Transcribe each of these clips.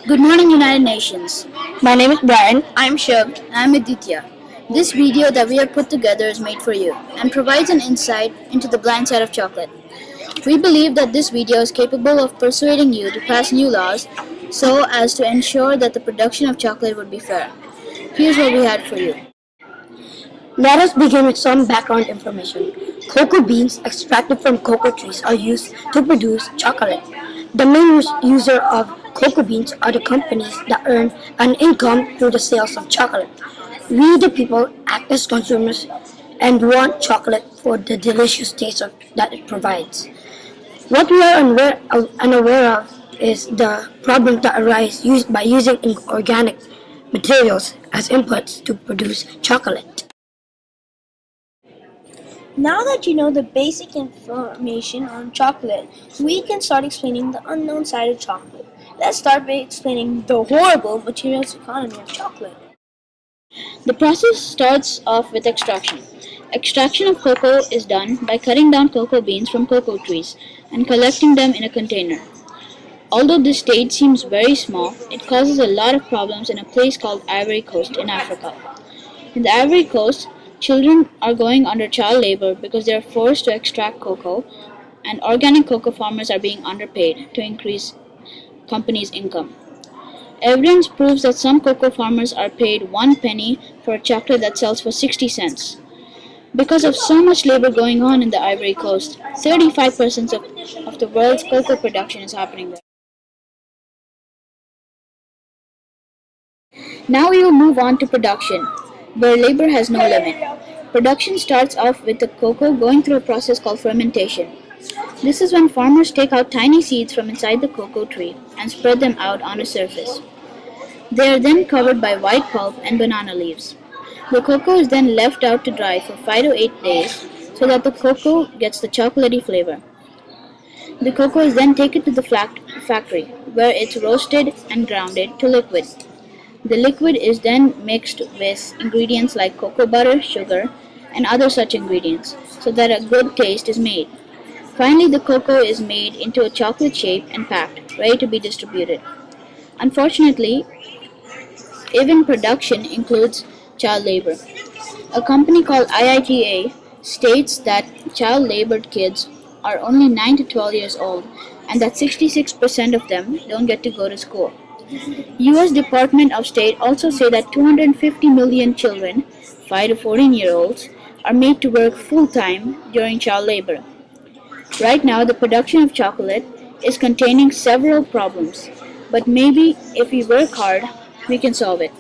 Good morning, United Nations. My name is Bryan. I'm Shubh. I'm Aditya. This video that we have put together is made for you and provides an insight into the blind side of chocolate. We believe that this video is capable of persuading you to pass new laws so as to ensure that the production of chocolate would be fair. Here's what we had for you. Let us begin with some background information. Cocoa beans extracted from cocoa trees are used to produce chocolate. The main user of cocoa beans are the companies that earn an income through the sales of chocolate. We, the people, act as consumers and want chocolate for the delicious taste that it provides. What we are unaware of is the problems that arise by using organic materials as inputs to produce chocolate. Now that you know the basic information on chocolate, we can start explaining the unknown side of chocolate. Let's start by explaining the horrible materials economy of chocolate. The process starts off with extraction. Extraction of cocoa is done by cutting down cocoa beans from cocoa trees and collecting them in a container. Although this stage seems very small, it causes a lot of problems in a place called Ivory Coast in Africa. In the Ivory Coast, children are going under child labor because they are forced to extract cocoa, and organic cocoa farmers are being underpaid to increase companies' income. Evidence proves that some cocoa farmers are paid 1 penny for a chocolate that sells for 60 cents. Because of so much labor going on in the Ivory Coast, 35% of the world's cocoa production is happening there. Now we will move on to production, where labor has no limit. Production starts off with the cocoa going through a process called fermentation. This is when farmers take out tiny seeds from inside the cocoa tree and spread them out on the surface. They are then covered by white pulp and banana leaves. The cocoa is then left out to dry for 5 to 8 days so that the cocoa gets the chocolatey flavor. The cocoa is then taken to the factory where it's roasted and grounded to liquid. The liquid is then mixed with ingredients like cocoa butter, sugar, and other such ingredients so that a good taste is made. Finally, the cocoa is made into a chocolate shape and packed, ready to be distributed. Unfortunately, even production includes child labor. A company called IITA states that child labored kids are only 9 to 12 years old and that 66% of them don't get to go to school. US Department of State also say that 250 million children, 5 to 14-year-olds, are made to work full-time during child labor. Right now, the production of chocolate is containing several problems, but maybe if we work hard, we can solve it.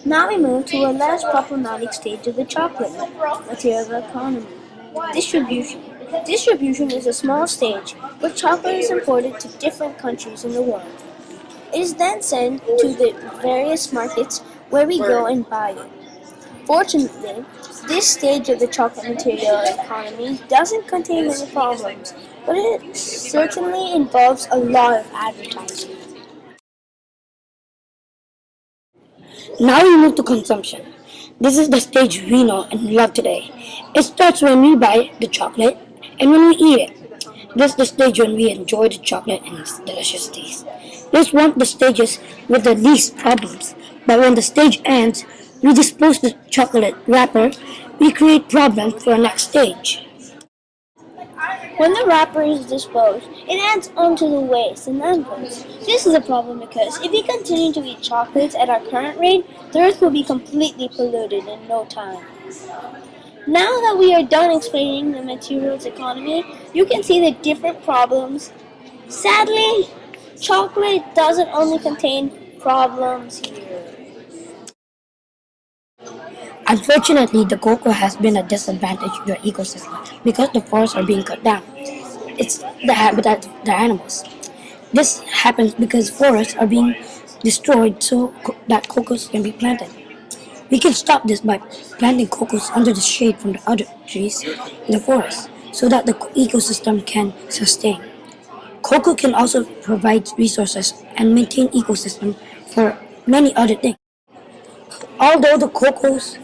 Now we move to a less problematic stage of the chocolate material economy, distribution. Distribution is a small stage where chocolate is imported to different countries in the world. It is then sent to the various markets where we go and buy it. Fortunately, this stage of the chocolate material economy doesn't contain many problems, but it certainly involves a lot of advertising. Now we move to consumption. This is the stage we know and love today. It starts when we buy the chocolate and when we eat it. This is the stage when we enjoy the chocolate and its delicious taste. This is one of the stages with the least problems. But when the stage ends, we dispose the chocolate wrapper, we create problems for the next stage. When the wrapper is disposed, it adds onto the waste and landfills. This is a problem because if we continue to eat chocolates at our current rate, the earth will be completely polluted in no time. Now that we are done explaining the materials economy, you can see the different problems. Sadly, chocolate doesn't only contain problems here. Unfortunately, the cocoa has been a disadvantage to the ecosystem because the forests are being cut down. It's the habitat of the animals. This happens because forests are being destroyed so that cocos can be planted. We can stop this by planting cocos under the shade from the other trees in the forest so that the ecosystem can sustain. Cocoa can also provide resources and maintain ecosystem for many other things. Although the cocos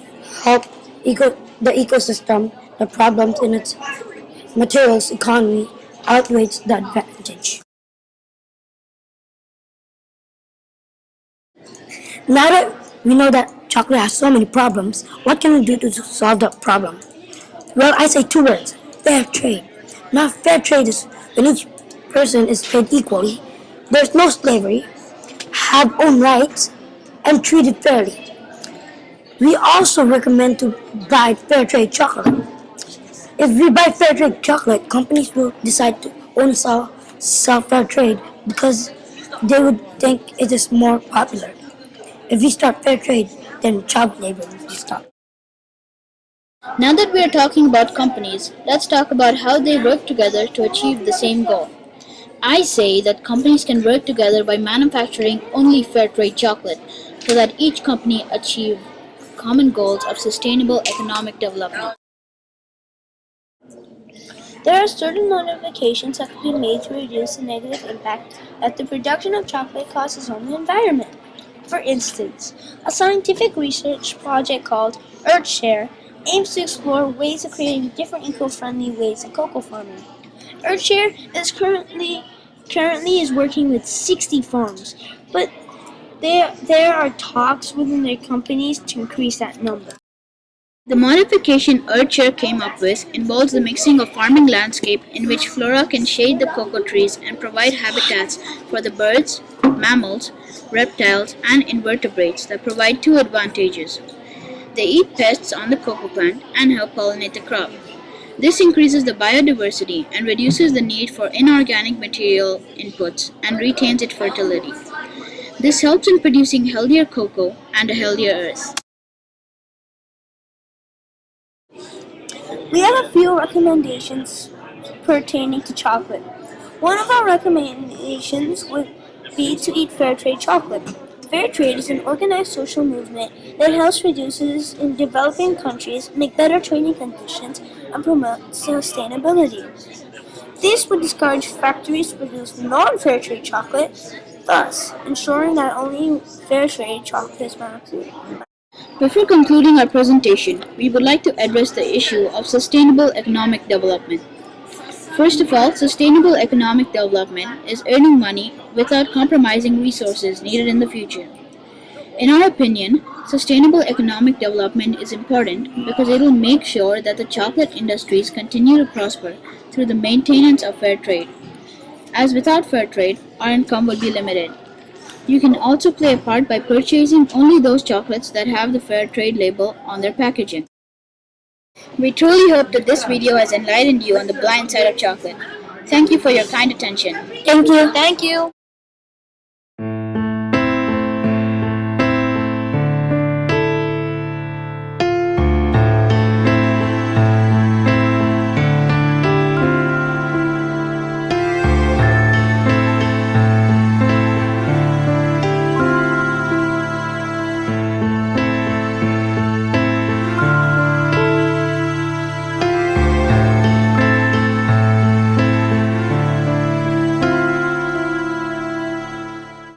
help the ecosystem, the problems in its materials economy outweighs the advantage. Now that we know that chocolate has so many problems, what can we do to solve the problem? Well, I say two words: fair trade. Now, fair trade is when each person is paid equally, there's no slavery, have own rights, and treated fairly. We also recommend to buy fair trade chocolate. If we buy fair trade chocolate, companies will decide to only sell fair trade because they would think it is more popular. If we start fair trade, then child labor will be stopped. Now that we are talking about companies, let's talk about how they work together to achieve the same goal. I say that companies can work together by manufacturing only fair trade chocolate so that each company achieve common goals of sustainable economic development. There are certain modifications that can be made to reduce the negative impact that the production of chocolate causes on the environment. For instance, a scientific research project called EarthShare aims to explore ways of creating different eco-friendly ways of cocoa farming. EarthShare is currently is working with 60 farms, but there are talks within their companies to increase that number. The modification Earthshare came up with involves the mixing of farming landscape in which flora can shade the cocoa trees and provide habitats for the birds, mammals, reptiles, and invertebrates that provide two advantages. They eat pests on the cocoa plant and help pollinate the crop. This increases the biodiversity and reduces the need for inorganic material inputs and retains its fertility. This helps in producing healthier cocoa and a healthier earth. We have a few recommendations pertaining to chocolate. One of our recommendations would be to eat fair trade chocolate. Fair trade is an organized social movement that helps producers in developing countries make better trading conditions and promote sustainability. This would discourage factories to produce non-fair trade chocolate, thus ensuring that only fair trade chocolate is manufactured. Before concluding our presentation, we would like to address the issue of sustainable economic development. First of all, sustainable economic development is earning money without compromising resources needed in the future. In our opinion, sustainable economic development is important because it will make sure that the chocolate industries continue to prosper through the maintenance of fair trade. As without fair trade, our income will be limited. You can also play a part by purchasing only those chocolates that have the fair trade label on their packaging. We truly hope that this video has enlightened you on the blind side of chocolate. Thank you for your kind attention. Thank you. Thank you.